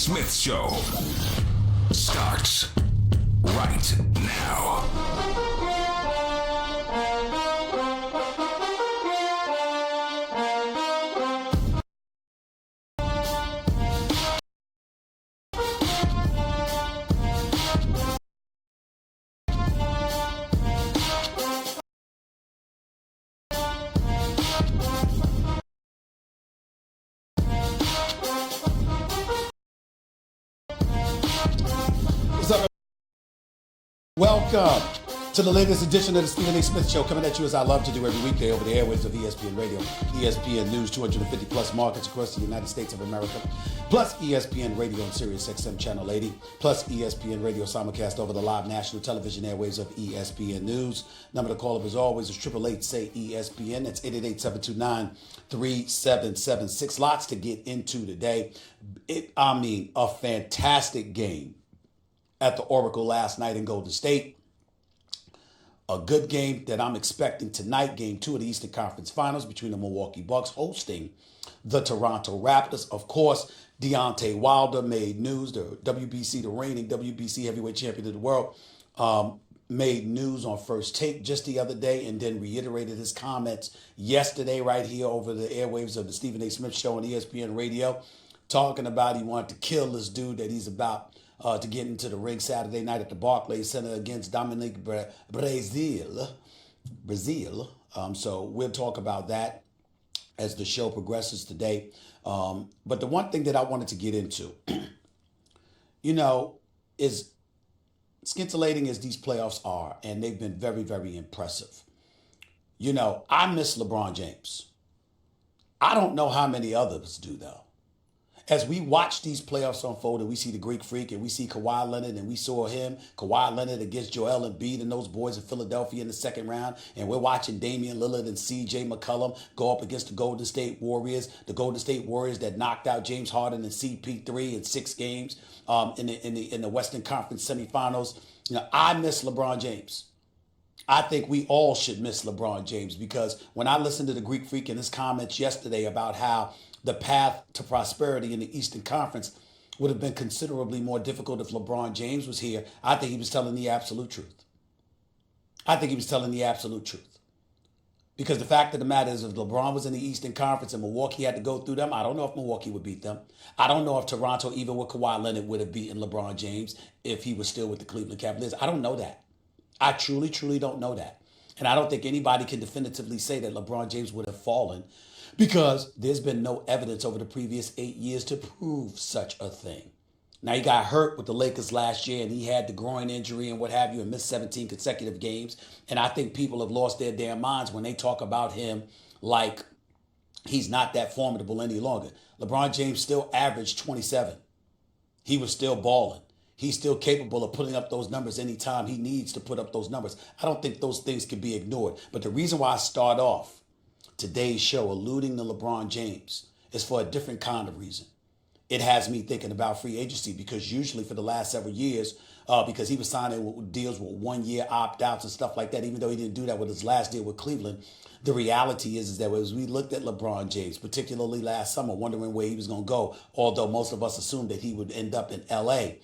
Smith Show starts right now. What's up? Welcome to the latest edition of the Stephen A. Smith Show, coming at you as I love to do every weekday over the airwaves of ESPN Radio, ESPN News, 250 plus markets across the United States of America, plus ESPN Radio and Sirius XM Channel 80, plus ESPN Radio simulcast over the live national television airwaves of ESPN News. Number to call up as always is 888-SAY-ESPN. That's 888-729-3776. Lots to get into today. A fantastic game at the Oracle last night in Golden State. A good game that I'm expecting tonight, game 2 of the Eastern Conference Finals between the Milwaukee Bucks hosting the Toronto Raptors. Of course, Deontay Wilder made news. The WBC, the reigning WBC heavyweight champion of the world, made news on First Take just the other day and then reiterated his comments yesterday right here over the airwaves of the Stephen A. Smith Show on ESPN Radio, talking about he wanted to kill this dude that he's about to get into the ring Saturday night at the Barclays Center against Dominic Brazil. So we'll talk about that as the show progresses today. But the one thing that I wanted to get into, is scintillating as these playoffs are, and they've been very, very impressive. I miss LeBron James. I don't know how many others do, though. As we watch these playoffs unfold and we see the Greek Freak and we see Kawhi Leonard and we saw Kawhi Leonard against Joel Embiid and those boys in Philadelphia in the second round, and we're watching Damian Lillard and CJ McCollum go up against the Golden State Warriors that knocked out James Harden and CP3 in 6 games in the Western Conference semifinals. I miss LeBron James. I think we all should miss LeBron James, because when I listened to the Greek Freak in his comments yesterday about how the path to prosperity in the Eastern Conference would have been considerably more difficult if LeBron James was here, I think he was telling the absolute truth. Because the fact of the matter is, if LeBron was in the Eastern Conference and Milwaukee had to go through them, I don't know if Milwaukee would beat them. I don't know if Toronto, even with Kawhi Leonard, would have beaten LeBron James if he was still with the Cleveland Cavaliers. I don't know that. I truly, truly don't know that. And I don't think anybody can definitively say that LeBron James would have fallen, because there's been no evidence over the previous 8 years to prove such a thing. Now, he got hurt with the Lakers last year, and he had the groin injury and what have you, and missed 17 consecutive games. And I think people have lost their damn minds when they talk about him like he's not that formidable any longer. LeBron James still averaged 27. He was still balling. He's still capable of putting up those numbers anytime he needs to put up those numbers. I don't think those things can be ignored. But the reason why I start off today's show alluding to LeBron James is for a different kind of reason. It has me thinking about free agency, because usually for the last several years, because he was signing deals with 1-year opt-outs and stuff like that, even though he didn't do that with his last deal with Cleveland, the reality is that as we looked at LeBron James, particularly last summer, wondering where he was going to go, although most of us assumed that he would end up in LA,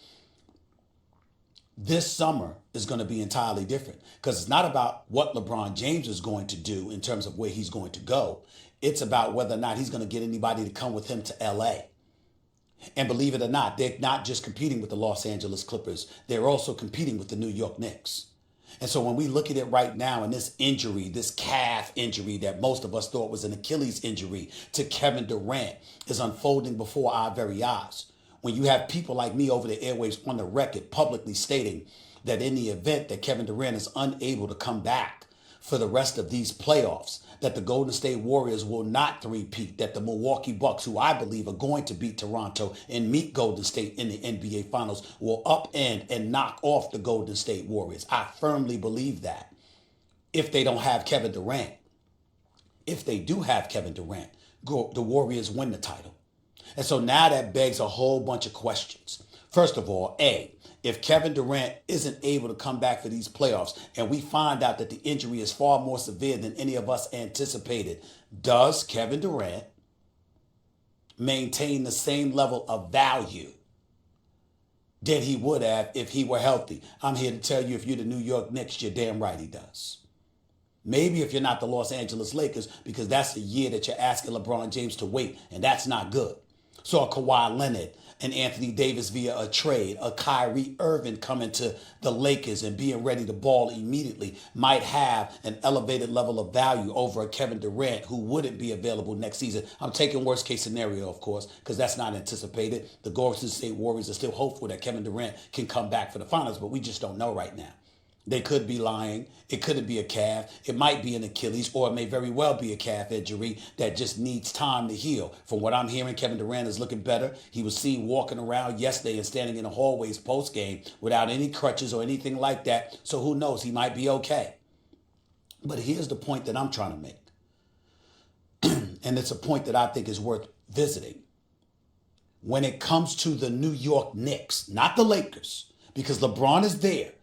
this summer is going to be entirely different, because it's not about what LeBron James is going to do in terms of where he's going to go. It's about whether or not he's going to get anybody to come with him to LA. And believe it or not, they're not just competing with the Los Angeles Clippers. They're also competing with the New York Knicks. And so when we look at it right now, and this injury, this calf injury that most of us thought was an Achilles injury to Kevin Durant, is unfolding before our very eyes. When you have people like me over the airwaves on the record publicly stating that in the event that Kevin Durant is unable to come back for the rest of these playoffs, that the Golden State Warriors will not three-peat, that the Milwaukee Bucks, who I believe are going to beat Toronto and meet Golden State in the NBA Finals, will upend and knock off the Golden State Warriors. I firmly believe that. If they don't have Kevin Durant. If they do have Kevin Durant, the Warriors win the title. And so now that begs a whole bunch of questions. First of all, if Kevin Durant isn't able to come back for these playoffs, and we find out that the injury is far more severe than any of us anticipated, does Kevin Durant maintain the same level of value than he would have if he were healthy. I'm here to tell you, if you're the New York Knicks, you're damn right he does. Maybe if you're not the Los Angeles Lakers, because that's the year that you're asking LeBron James to wait, and that's not good. So a Kawhi Leonard, and Anthony Davis via a trade, a Kyrie Irving coming to the Lakers and being ready to ball immediately might have an elevated level of value over a Kevin Durant who wouldn't be available next season. I'm taking worst case scenario, of course, because that's not anticipated. The Golden State Warriors are still hopeful that Kevin Durant can come back for the finals, but we just don't know right now. They could be lying. It couldn't be a calf. It might be an Achilles, or it may very well be a calf injury that just needs time to heal. From what I'm hearing, Kevin Durant is looking better. He was seen walking around yesterday and standing in the hallways post-game without any crutches or anything like that. So who knows? He might be okay. But here's the point that I'm trying to make. And it's a point that I think is worth visiting. When it comes to the New York Knicks, not the Lakers, because LeBron is there.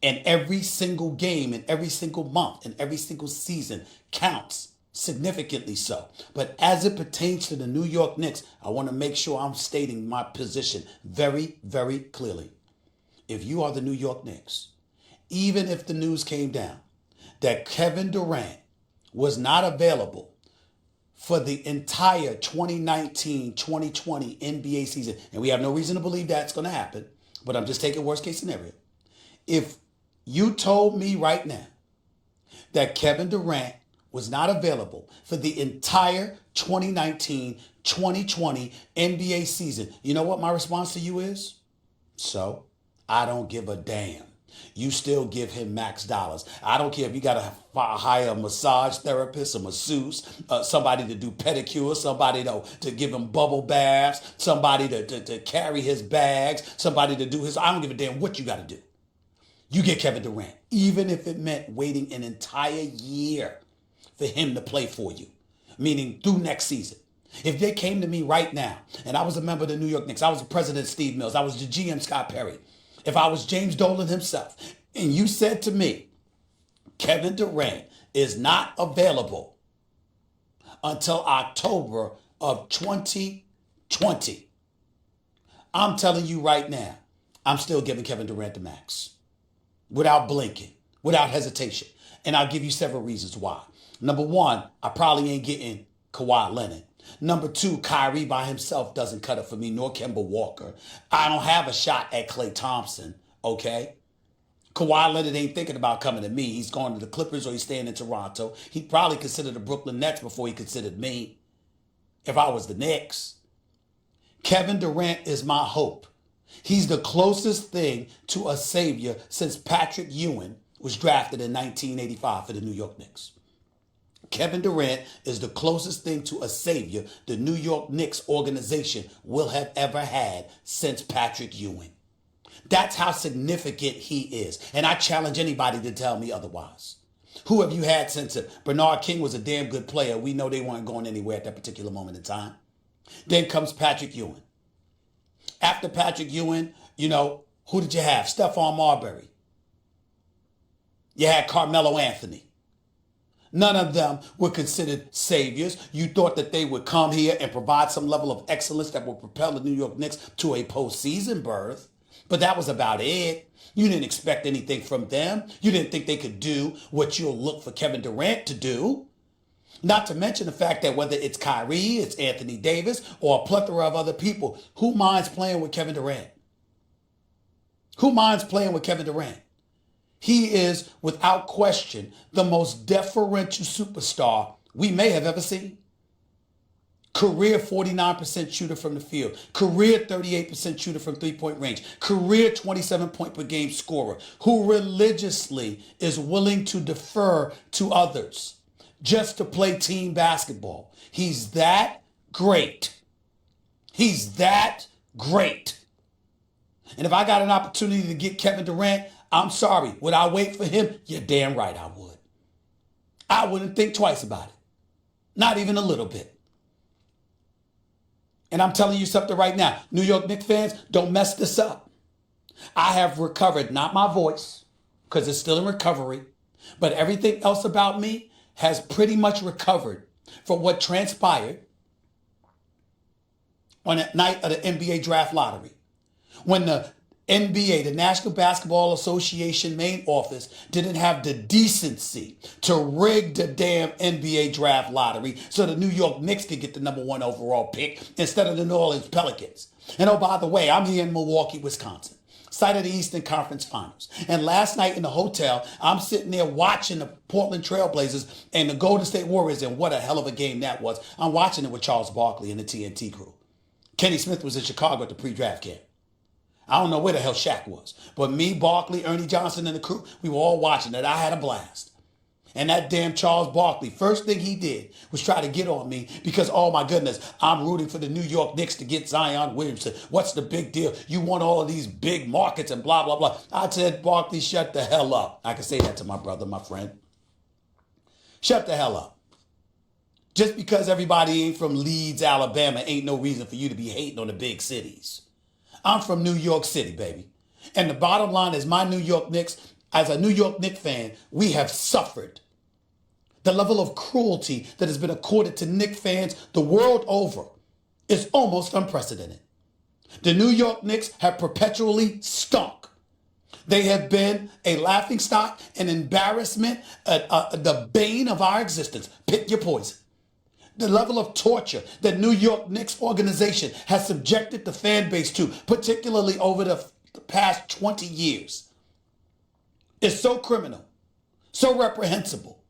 And every single game and every single month and every single season counts, significantly so. But as it pertains to the New York Knicks, I want to make sure I'm stating my position very, very clearly. If you are the New York Knicks, even if the news came down that Kevin Durant was not available for the entire 2019-2020 NBA season, and we have no reason to believe that's going to happen, but I'm just taking worst case scenario. If you told me right now that Kevin Durant was not available for the entire 2019-2020 NBA season, you know what my response to you is? So, I don't give a damn. You still give him max dollars. I don't care if you got to hire a massage therapist, a masseuse, somebody to do pedicures, somebody to give him bubble baths, somebody to carry his bags, somebody to do his, I don't give a damn what you got to do. You get Kevin Durant, even if it meant waiting an entire year for him to play for you, meaning through next season. If they came to me right now, and I was a member of the New York Knicks, I was the president Steve Mills, I was the GM Scott Perry, if I was James Dolan himself, and you said to me, Kevin Durant is not available until October of 2020, I'm telling you right now, I'm still giving Kevin Durant the max. Without blinking, without hesitation. And I'll give you several reasons why. Number one, I probably ain't getting Kawhi Leonard. Number two, Kyrie by himself doesn't cut it for me, nor Kemba Walker. I don't have a shot at Klay Thompson, okay? Kawhi Leonard ain't thinking about coming to me. He's going to the Clippers or he's staying in Toronto. He'd probably consider the Brooklyn Nets before he considered me if I was the Knicks. Kevin Durant is my hope. He's the closest thing to a savior since Patrick Ewing was drafted in 1985 for the New York Knicks. Kevin Durant is the closest thing to a savior the New York Knicks organization will have ever had since Patrick Ewing. That's how significant he is. And I challenge anybody to tell me otherwise. Who have you had since it? Bernard King was a damn good player. We know they weren't going anywhere at that particular moment in time. Then comes Patrick Ewing. After Patrick Ewing, who did you have? Stephon Marbury. You had Carmelo Anthony. None of them were considered saviors. You thought that they would come here and provide some level of excellence that would propel the New York Knicks to a postseason berth. But that was about it. You didn't expect anything from them. You didn't think they could do what you'll look for Kevin Durant to do. Not to mention the fact that whether it's Kyrie, it's Anthony Davis, or a plethora of other people, who minds playing with Kevin Durant? Who minds playing with Kevin Durant? He is, without question, the most deferential superstar we may have ever seen. Career 49% shooter from the field. Career 38% shooter from three-point range. Career 27-point per game scorer who religiously is willing to defer to others just to play team basketball. He's that great. He's that great. And if I got an opportunity to get Kevin Durant, I'm sorry. Would I wait for him? You're damn right I would. I wouldn't think twice about it. Not even a little bit. And I'm telling you something right now. New York Knicks fans, don't mess this up. I have recovered, not my voice, because it's still in recovery, but everything else about me has pretty much recovered from what transpired on that night of the NBA draft lottery. When the NBA, the National Basketball Association main office, didn't have the decency to rig the damn NBA draft lottery so the New York Knicks could get the #1 overall pick instead of the New Orleans Pelicans. And oh, by the way, I'm here in Milwaukee, Wisconsin, site of the Eastern Conference Finals. And last night in the hotel, I'm sitting there watching the Portland Trailblazers and the Golden State Warriors, and what a hell of a game that was. I'm watching it with Charles Barkley and the TNT crew. Kenny Smith was in Chicago at the pre-draft camp. I don't know where the hell Shaq was. But me, Barkley, Ernie Johnson, and the crew, we were all watching it. I had a blast. And that damn Charles Barkley, first thing he did was try to get on me because, oh my goodness, I'm rooting for the New York Knicks to get Zion Williamson. What's the big deal? You want all of these big markets and blah, blah, blah. I said, Barkley, shut the hell up. I can say that to my brother, my friend. Shut the hell up. Just because everybody ain't from Leeds, Alabama, ain't no reason for you to be hating on the big cities. I'm from New York City, baby. And the bottom line is my New York Knicks, as a New York Knicks fan, we have suffered. The level of cruelty that has been accorded to Knicks fans the world over is almost unprecedented. The New York Knicks have perpetually stunk. They have been a laughingstock, an embarrassment, the bane of our existence. Pick your poison. The level of torture that New York Knicks organization has subjected the fan base to, particularly over the past 20 years, is so criminal, so reprehensible.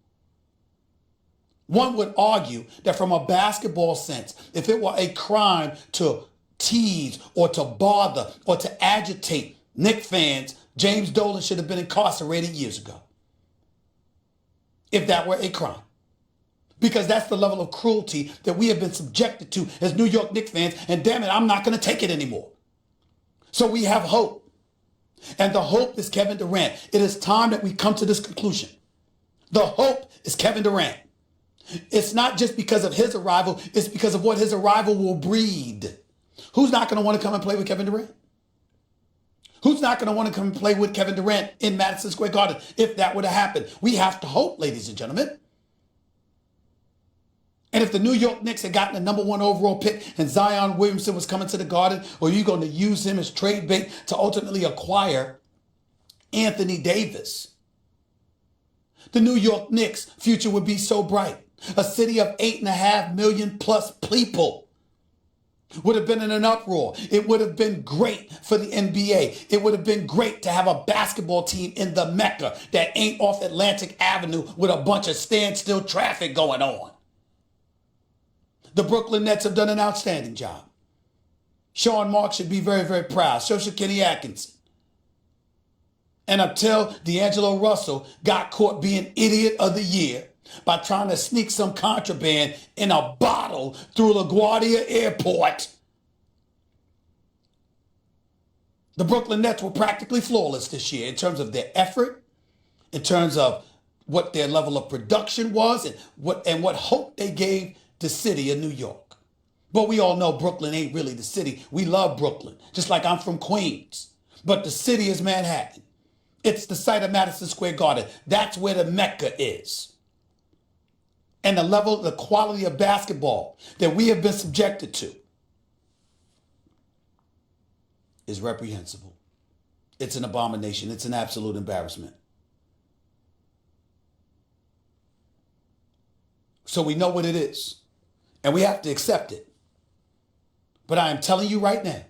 One would argue that from a basketball sense, if it were a crime to tease or to bother or to agitate Knicks fans, James Dolan should have been incarcerated years ago. If that were a crime. Because that's the level of cruelty that we have been subjected to as New York Knicks fans. And damn it, I'm not going to take it anymore. So we have hope. And the hope is Kevin Durant. It is time that we come to this conclusion. The hope is Kevin Durant. It's not just because of his arrival. It's because of what his arrival will breed. Who's not going to want to come and play with Kevin Durant? Who's not going to want to come and play with Kevin Durant in Madison Square Garden if that were to happen? We have to hope, ladies and gentlemen. And if the New York Knicks had gotten the #1 overall pick and Zion Williamson was coming to the Garden, or you're going to use him as trade bait to ultimately acquire Anthony Davis, the New York Knicks' future would be so bright. A city of 8.5 million plus people would have been in an uproar. It would have been great for the NBA. It would have been great to have a basketball team in the Mecca that ain't off Atlantic Avenue with a bunch of standstill traffic going on. The Brooklyn Nets have done an outstanding job. Sean Marks should be very, very proud. So should Kenny Atkinson. And until D'Angelo Russell got caught being Idiot of the Year by trying to sneak some contraband in a bottle through LaGuardia Airport, the Brooklyn Nets were practically flawless this year in terms of their effort, in terms of what their level of production was, and what hope they gave the city of New York. But we all know Brooklyn ain't really the city. We love Brooklyn, just like I'm from Queens. But the city is Manhattan. It's the site of Madison Square Garden. That's where the Mecca is. And the level, the quality of basketball that we have been subjected to is reprehensible. It's an abomination. It's an absolute embarrassment. So we know what it is. And we have to accept it. But I am telling you right now,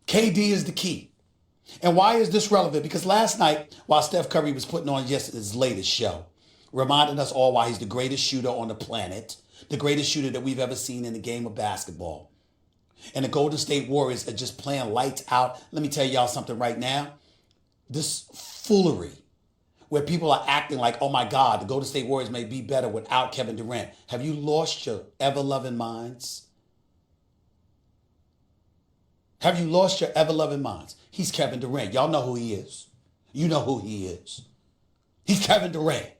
KD is the key. And why is this relevant? Because last night, while Steph Curry was putting on his latest show, reminding us all why he's the greatest shooter on the planet, the greatest shooter that we've ever seen in the game of basketball, and the Golden State Warriors are just playing lights out. Let me tell y'all something right now. This foolery where people are acting like, oh my God, the Golden State Warriors may be better without Kevin Durant. Have you lost your ever-loving minds? Have you lost your ever-loving minds? He's Kevin Durant. Y'all know who he is. You know who he is. He's Kevin Durant.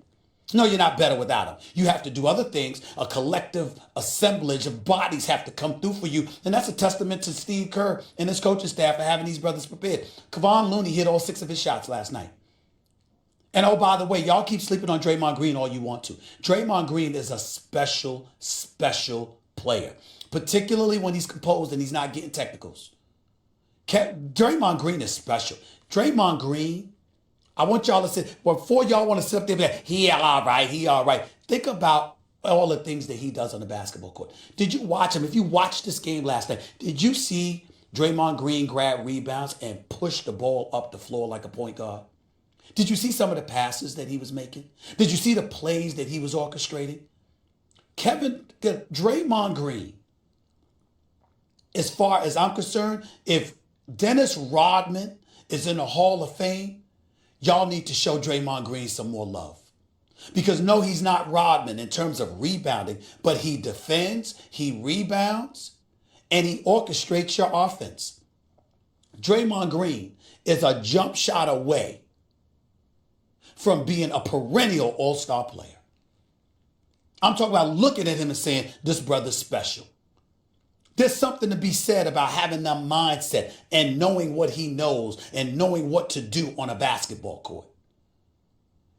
No, you're not better without him. You have to do other things. A collective assemblage of bodies have to come through for you. And that's a testament to Steve Kerr and his coaching staff for having these brothers prepared. Kevon Looney hit all 6 of his shots last night. And oh, by the way, y'all keep sleeping on Draymond Green all you want to. Draymond Green is a special, special player, particularly when he's composed and he's not getting technicals. Draymond Green is special. Draymond Green, I want y'all to sit, before y'all want to sit up there and be like, he all right, he all right. Think about all the things that he does on the basketball court. Did you watch him? If you watched this game last night, did you see Draymond Green grab rebounds and push the ball up the floor like a point guard? Did you see some of the passes that he was making? Did you see the plays that he was orchestrating? Draymond Green, as far as I'm concerned, if Dennis Rodman is in the Hall of Fame, y'all need to show Draymond Green some more love. Because no, he's not Rodman in terms of rebounding, but he defends, he rebounds, and he orchestrates your offense. Draymond Green is a jump shot away from being a perennial all-star player. I'm talking about looking at him and saying, this brother's special. There's something to be said about having that mindset and knowing what he knows and knowing what to do on a basketball court.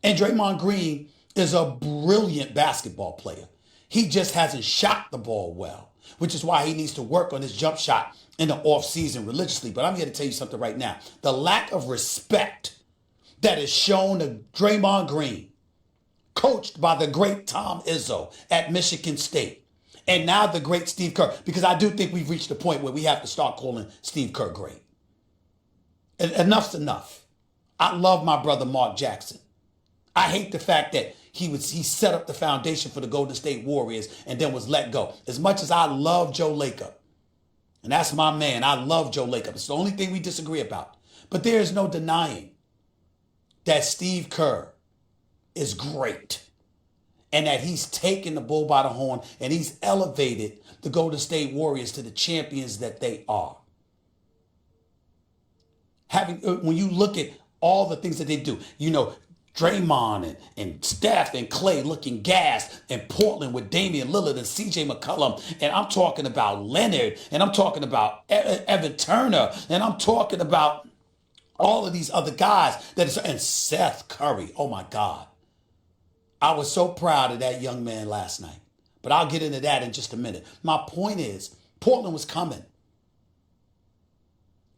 And Draymond Green is a brilliant basketball player. He just hasn't shot the ball well, which is why he needs to work on his jump shot in the offseason religiously. But I'm here to tell you something right now. The lack of respect that is shown to Draymond Green, coached by the great Tom Izzo at Michigan State, and now the great Steve Kerr, because I do think we've reached a point where we have to start calling Steve Kerr great. Enough's enough. I love my brother Mark Jackson. I hate the fact that he set up the foundation for the Golden State Warriors and then was let go. As much as I love Joe Lacob, and that's my man, I love Joe Lacob. It's the only thing we disagree about. But there is no denying that Steve Kerr is great and that he's taken the bull by the horn and he's elevated the Golden State Warriors to the champions that they are. When you look at all the things that they do, Draymond and Steph and Clay looking gassed, and Portland with Damian Lillard and CJ McCollum, and I'm talking about Leonard, and I'm talking about Evan Turner, and I'm talking about all of these other guys and Seth Curry. Oh my God. I was so proud of that young man last night, but I'll get into that in just a minute. My point is, Portland was coming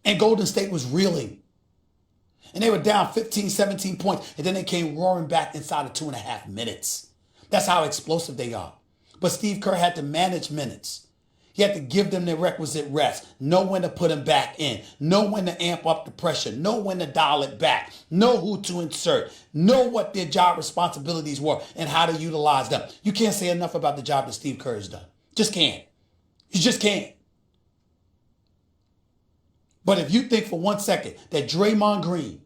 and Golden State was reeling. And they were down 15, 17 points. And then they came roaring back inside of 2.5 minutes. That's how explosive they are. But Steve Kerr had to manage minutes. He had to give them the requisite rest. Know when to put them back in. Know when to amp up the pressure. Know when to dial it back. Know who to insert. Know what their job responsibilities were and how to utilize them. You can't say enough about the job that Steve Kerr has done. Just can't. You just can't. But if you think for 1 second that Draymond Green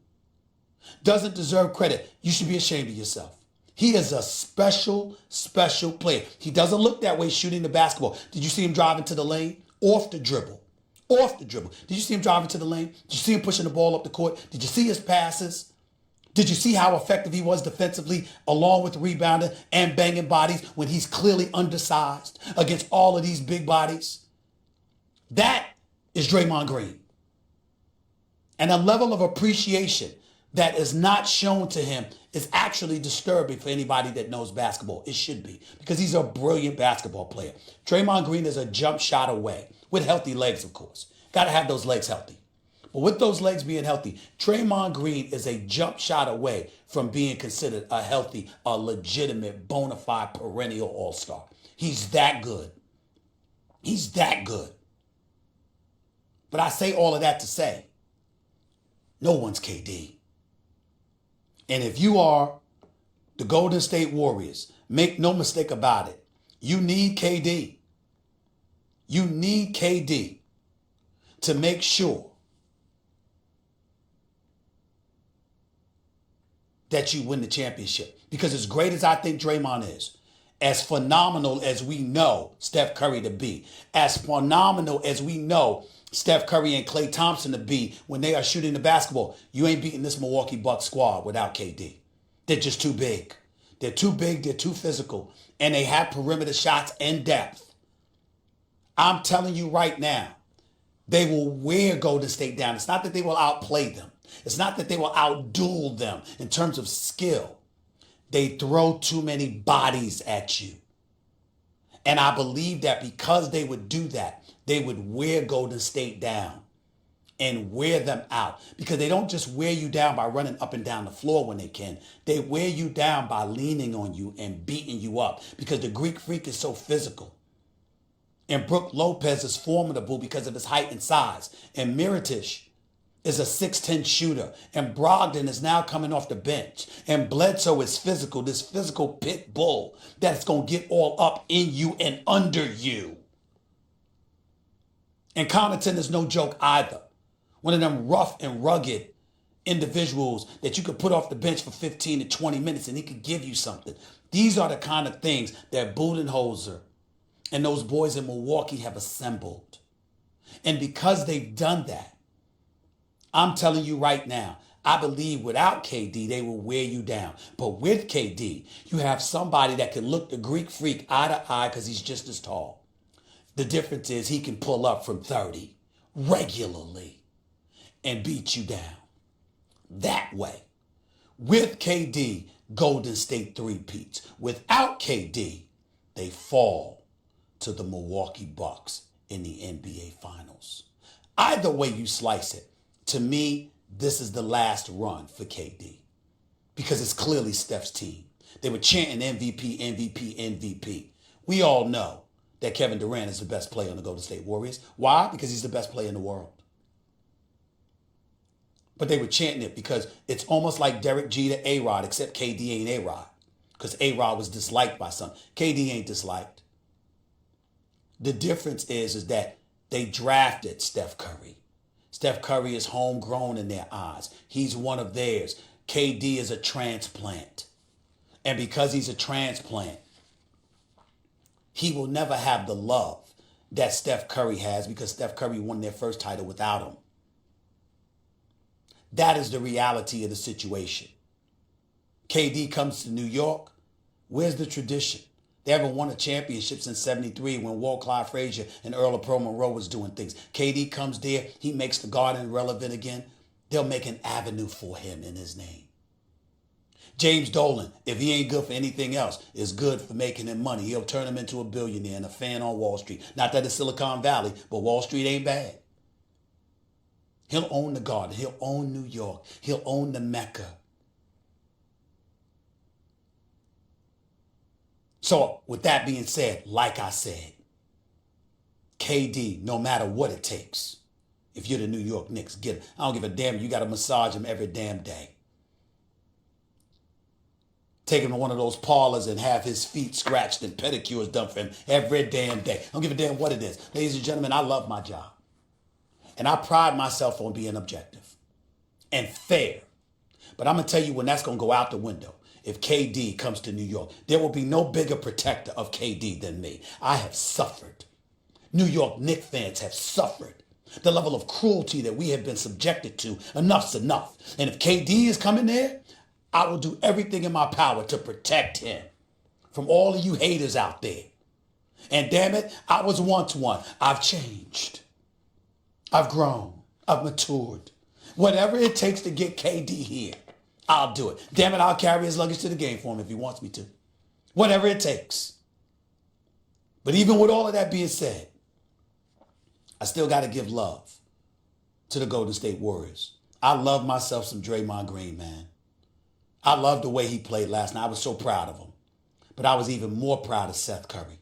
doesn't deserve credit, you should be ashamed of yourself. He is a special, special player. He doesn't look that way shooting the basketball. Did you see him driving to the lane? Off the dribble. Off the dribble. Did you see him driving to the lane? Did you see him pushing the ball up the court? Did you see his passes? Did you see how effective he was defensively along with rebounding and banging bodies when he's clearly undersized against all of these big bodies? That is Draymond Green. And a level of appreciation that is not shown to him is actually disturbing for anybody that knows basketball. It should be, because he's a brilliant basketball player. Draymond Green is a jump shot away, with healthy legs, of course. Got to have those legs healthy. But with those legs being healthy, Draymond Green is a jump shot away from being considered a healthy, a legitimate, bona fide, perennial all-star. He's that good. He's that good. But I say all of that to say, no one's KD. And if you are the Golden State Warriors, make no mistake about it, you need KD. You need KD to make sure that you win the championship. Because as great as I think Draymond is, as phenomenal as we know Steph Curry to be, as phenomenal as we know Steph Curry and Klay Thompson to be when they are shooting the basketball, you ain't beating this Milwaukee Bucks squad without KD. They're just too big. They're too big, they're too physical, and they have perimeter shots and depth. I'm telling you right now, they will wear Golden State down. It's not that they will outplay them. It's not that they will outduel them in terms of skill. They throw too many bodies at you. And I believe that because they would do that, they would wear Golden State down. and wear them out, because they don't just wear you down by running up and down the floor when they can. They wear you down by leaning on you and beating you up, because the Greek Freak is so physical. And Brook Lopez is formidable because of his height and size. And Mirotić is a 6'10 shooter. And Brogdon is now coming off the bench. And Bledsoe is physical, this physical pit bull that's going to get all up in you and under you. And Connaughton is no joke either. One of them rough and rugged individuals that you could put off the bench for 15 to 20 minutes and he could give you something. These are the kind of things that Budenholzer and those boys in Milwaukee have assembled. And because they've done that, I'm telling you right now, I believe without KD, they will wear you down. But with KD, you have somebody that can look the Greek Freak eye to eye because he's just as tall. The difference is he can pull up from 30 regularly and beat you down. That way. With KD, Golden State three-peats. Without KD, they fall to the Milwaukee Bucks in the NBA Finals. Either way you slice it, to me, this is the last run for KD because it's clearly Steph's team. They were chanting MVP, MVP, MVP. We all know that Kevin Durant is the best player on the Golden State Warriors. Why? Because he's the best player in the world. But they were chanting it because it's almost like Derek Jeter, A-Rod, except KD ain't A-Rod because A-Rod was disliked by some. KD ain't disliked. The difference is that they drafted Steph Curry. Steph Curry is homegrown in their eyes. He's one of theirs. KD is a transplant. And because he's a transplant, he will never have the love that Steph Curry has because Steph Curry won their first title without him. That is the reality of the situation. KD comes to New York. Where's the tradition? They haven't won a championship since 73 when Walt Clyde Frazier and Earl of Pearl Monroe was doing things. KD comes there. He makes the Garden relevant again. They'll make an avenue for him in his name. James Dolan, if he ain't good for anything else, is good for making him money. He'll turn him into a billionaire and a fan on Wall Street. Not that it's Silicon Valley, but Wall Street ain't bad. He'll own the Garden. He'll own New York. He'll own the Mecca. So with that being said, like I said, KD, no matter what it takes, if you're the New York Knicks, get him. I don't give a damn. You got to massage him every damn day. Take him to one of those parlors and have his feet scratched and pedicures done for him every damn day. I don't give a damn what it is. Ladies and gentlemen, I love my job. And I pride myself on being objective and fair. But I'm going to tell you when that's going to go out the window. If KD comes to New York, there will be no bigger protector of KD than me. I have suffered. New York Knicks fans have suffered. The level of cruelty that we have been subjected to, enough's enough. And if KD is coming there, I will do everything in my power to protect him from all of you haters out there. And damn it, I was once one. I've changed. I've grown. I've matured. Whatever it takes to get KD here, I'll do it. Damn it, I'll carry his luggage to the game for him if he wants me to. Whatever it takes. But even with all of that being said, I still got to give love to the Golden State Warriors. I love myself some Draymond Green, man. I love the way he played last night. I was so proud of him. But I was even more proud of Seth Curry.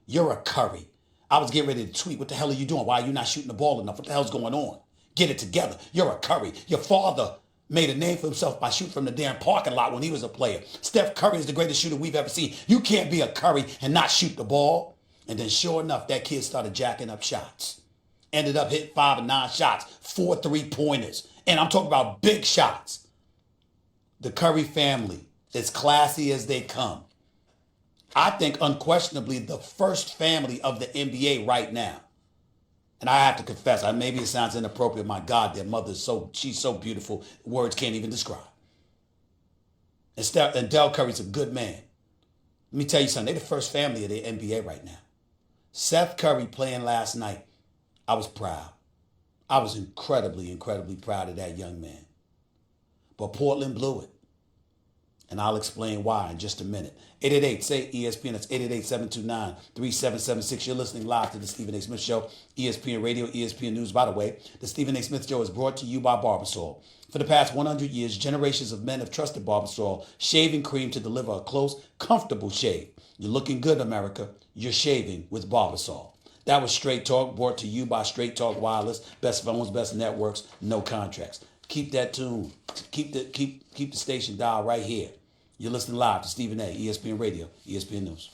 You're a Curry. I was getting ready to tweet, what the hell are you doing? Why are you not shooting the ball enough? What the hell's going on? Get it together. You're a Curry. Your father made a name for himself by shooting from the damn parking lot when he was a player. Steph Curry is the greatest shooter we've ever seen. You can't be a Curry and not shoot the ball. And then sure enough, that kid started jacking up shots. Ended up hitting 5 and 9 shots, 4 3-pointers. And I'm talking about big shots. The Curry family, as classy as they come. I think unquestionably the first family of the NBA right now. And I have to confess, maybe it sounds inappropriate. My God, their mother she's so beautiful. Words can't even describe. And Del Curry's a good man. Let me tell you something. They're the first family of the NBA right now. Seth Curry playing last night, I was proud. I was incredibly, incredibly proud of that young man. But Portland blew it. And I'll explain why in just a minute. 888 say ESPN. That's 888-729-3776. You're listening live to the Stephen A. Smith Show, ESPN Radio, ESPN News. By the way, the Stephen A. Smith Show is brought to you by Barbasol. For the past 100 years, generations of men have trusted Barbasol shaving cream to deliver a close, comfortable shave. You're looking good, America. You're shaving with Barbasol. That was Straight Talk, brought to you by Straight Talk Wireless. Best phones, best networks, no contracts. Keep that tune. Keep the station dial right here. You're listening live to Stephen A. ESPN Radio, ESPN News.